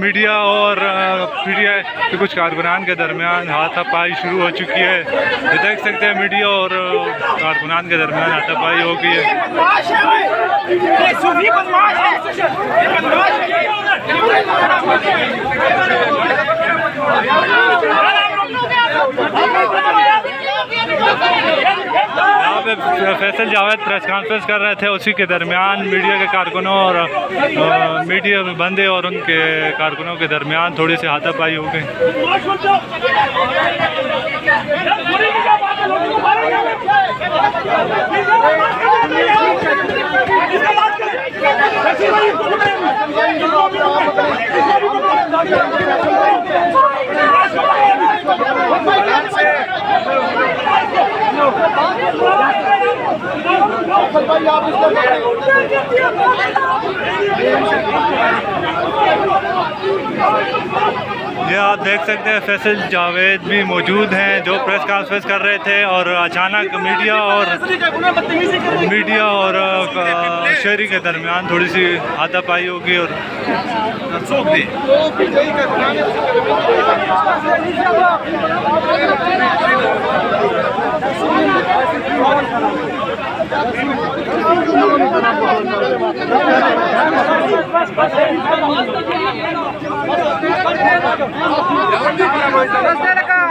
Media और PTI के कुछ कारकुनान के दरमियान हाथापाई शुरू हो चुकी है। ये देख सकते हैं मीडिया और कारकुनान के दरमियान हाथापाई हो गई है। यहाँ पे फैसल जावेद प्रेस कॉन्फ्रेंस कर रहे थे, उसी के दरमियान मीडिया के कारकुनों और मीडिया में बंदे और उनके कारकुनों के दरमियान थोड़ी सी हाथापाई हो गई। ये आप देख सकते हैं फैसल जावेद भी मौजूद हैं जो प्रेस कॉन्फ्रेंस कर रहे थे और अचानक मीडिया और शहरी के दरमियान थोड़ी सी हाथापाई होगी और Let's